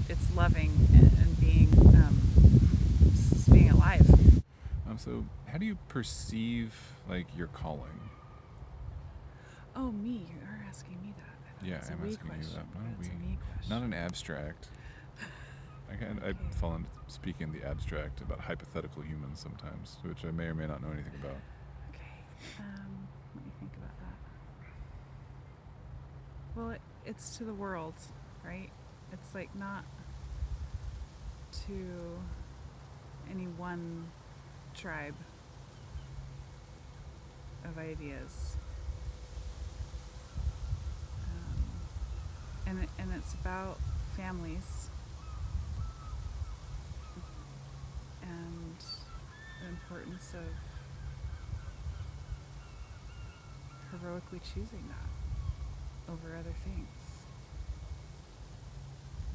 it's loving and being being alive. So how do you perceive like your calling? Oh, me? You're asking me that. Yeah, That's I'm a me asking question. you that. That's a me question. Not an abstract. I fall into speaking the abstract about hypothetical humans sometimes, which I may or may not know anything about. Okay. Let me think about that. Well, it's to the world, right? It's like not to any one tribe of ideas. And it's about families and the importance of heroically choosing that over other things,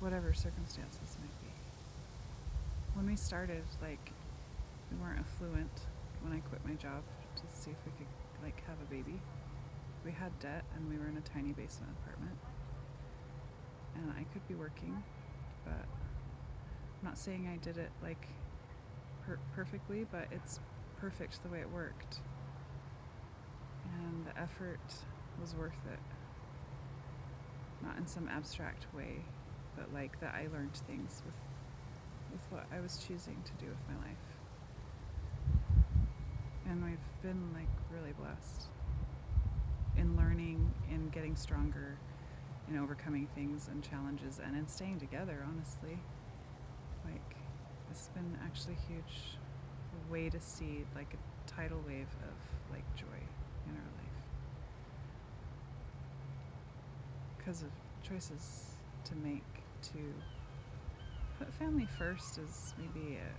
whatever circumstances might be. When we started, like, we weren't affluent when I quit my job to see if we could, like, have a baby. We had debt and we were in a tiny basement apartment. And I could be working, but I'm not saying I did it, like, perfectly, but it's perfect the way it worked. And the effort was worth it. Not in some abstract way, but like that I learned things with what I was choosing to do with my life. And we've been, like, really blessed in learning, in getting stronger, in overcoming things and challenges, and in staying together, honestly. Like, it's been actually a huge way to see, like, a tidal wave of, like, joy in our life. Because of choices to make, to put family first is maybe a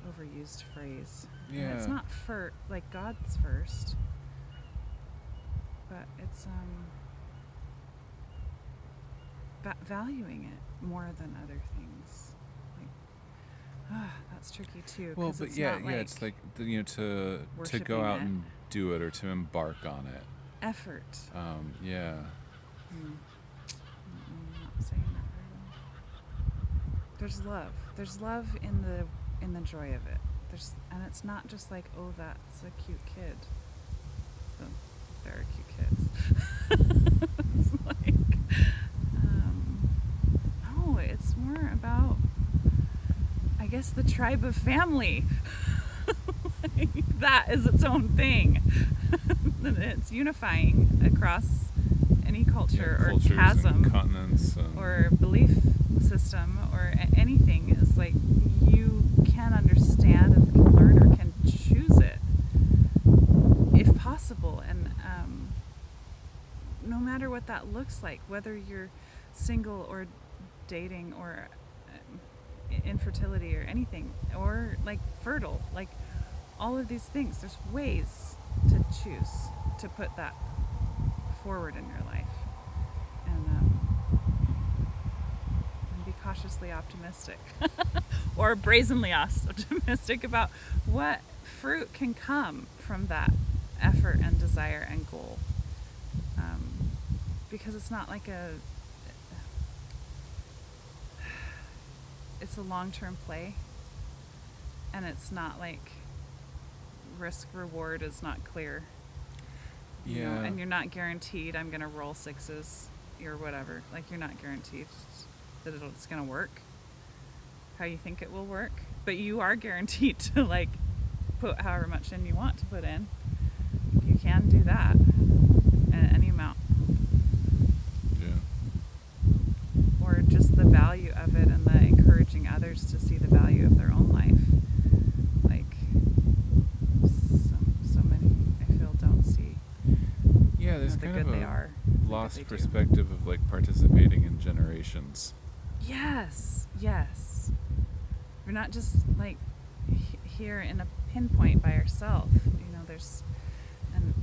overused phrase. Yeah. And it's not like God's first, but it's valuing it more than other things. Like, that's tricky too. Well, but it's like to go out and do it or to embark on it. Effort. Yeah. I'm not saying that very well. There's love. There's love in the joy of it. And it's not just like, oh, that's a cute kid. Well, there are cute kids. It's like, no, it's more about, I guess, the tribe of family. Like, that is its own thing. It's unifying across any culture or chasm and continents or belief system or anything. Is like, you can understand and can learn or can choose it if possible, and no matter what that looks like, whether you're single or dating or infertility or anything, or like fertile, like all of these things, there's ways to choose to put that forward in your life, and be cautiously optimistic or brazenly optimistic about what fruit can come from that effort and desire and goal, because it's not like it's a long-term play, and it's not like risk reward is not clear. You know, and you're not guaranteed I'm gonna roll sixes or whatever. Like, you're not guaranteed that it's gonna work how you think it will work, but you are guaranteed to, like, put however much in you want to put in. You can do that at any amount. Or just the value of it and the encouraging others to see the value of their own life. Like, so many, I feel, don't see there's the kind good of they a are, lost perspective of, like, participating in generations. Yes. You're not just, like, here in a pinpoint by yourself. You know, there's, and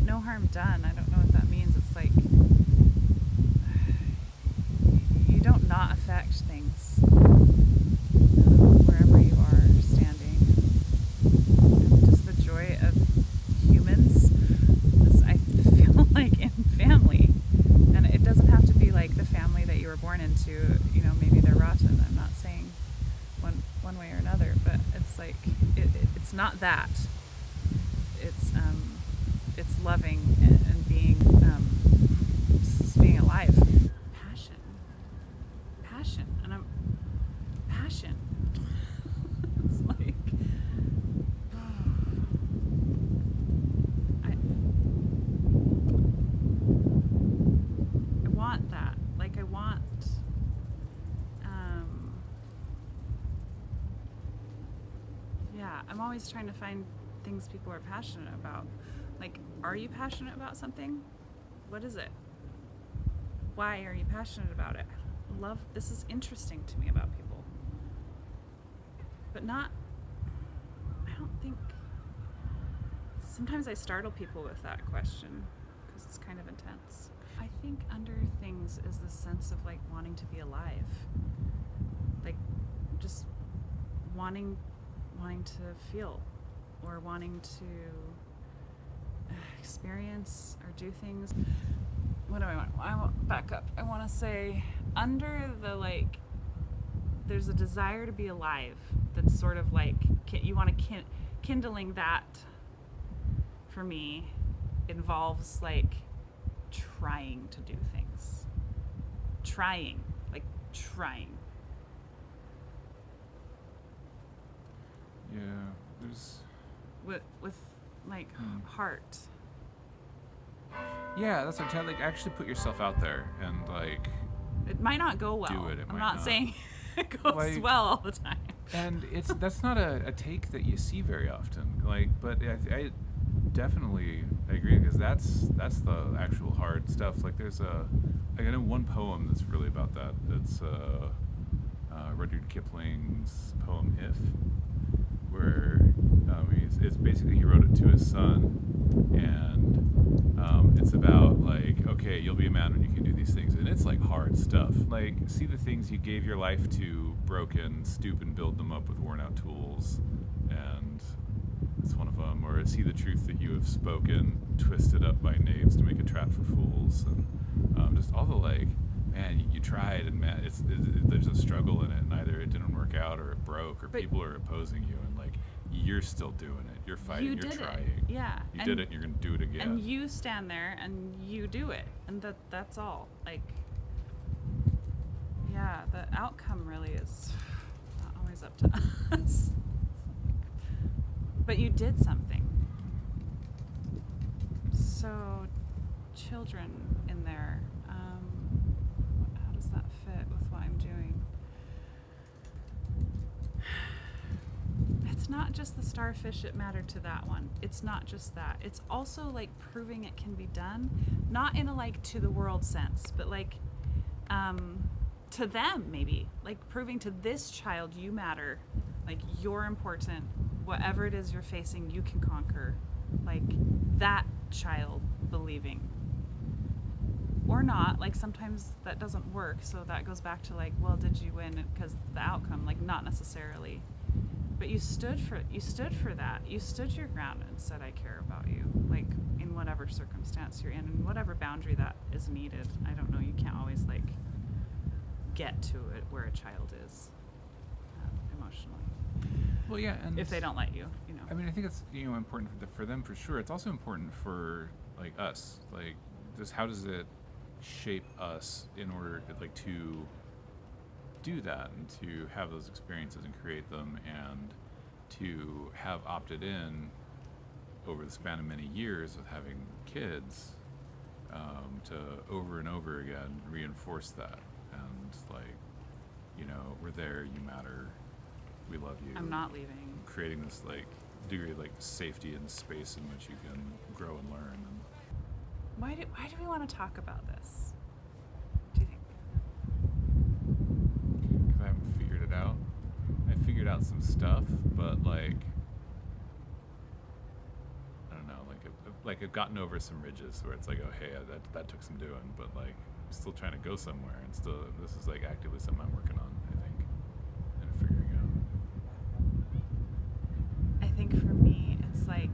no harm done. I don't know what that means. It's like, you don't not affect things wherever you are standing. And just the joy of humans is, that. It's loving and being just being alive. Passion, and I'm passion. It's like I want that. Like I want. Yeah, I'm always trying to find things people are passionate about. Like, are you passionate about something? What is it? Why are you passionate about it? This is interesting to me about people. But I don't think, sometimes I startle people with that question because it's kind of intense. I think under things is the sense of like wanting to be alive. Like just wanting to feel or wanting to experience or do things. What do I want? I want back up. I want to say under the like there's a desire to be alive that's sort of like you want to kindling that for me involves like trying to do things. Trying. Yeah, there's with like heart. Yeah, that's what I'm saying. Like, actually put yourself out there and like. It might not go well. Do it. I'm not saying it goes like, well all the time. And that's not a take that you see very often. Like, but I definitely agree because that's the actual hard stuff. Like, there's I know one poem that's really about that. It's Rudyard Kipling's poem "If," where it's basically he wrote it to his son, and it's about like, okay, you'll be a man when you can do these things, and it's like hard stuff. Like, see the things you gave your life to broken, stoop and build them up with worn out tools, and it's one of them. Or see the truth that you have spoken, twisted up by knaves to make a trap for fools, and just all the like. Man, you tried, and man, there's a struggle in it, and either it didn't work out, or it broke, or people are opposing you, and like you're still doing it. You're fighting. You're trying. Yeah. You did it. You're gonna do it again. And you stand there and you do it, and that's all. Like, yeah, the outcome really is not always up to us. But you did something. So, children in there. How does that fit with what I'm doing? It's not just the starfish that mattered to that one. It's not just that. It's also like proving it can be done, not in a like to the world sense, but like to them maybe. Like proving to this child you matter, like you're important. Whatever it is you're facing, you can conquer. Like that child believing. Or not, like sometimes that doesn't work, so that goes back to like, well, did you win because the outcome? Like not necessarily. But you stood for that. You stood your ground and said, I care about you. Like in whatever circumstance you're in and whatever boundary that is needed. I don't know, you can't always like get to it where a child is emotionally. Well, yeah, and if they don't let you, you know. I mean, I think it's important for them for sure. It's also important for like us. Like, how does it shape us in order to do that and to have those experiences and create them and to have opted in over the span of many years of having kids to over and over again reinforce that and like, we're there, you matter, we love you. I'm not leaving. Creating this like degree of like safety and space in which you can grow and learn. And why do we want to talk about this? Do you think? Because I haven't figured it out. I figured out some stuff, but like, I don't know, like I've gotten over some ridges where it's like, oh hey, that took some doing, but like I'm still trying to go somewhere, and still this is like actively something I'm working on, I think, and figuring out. I think for me, it's like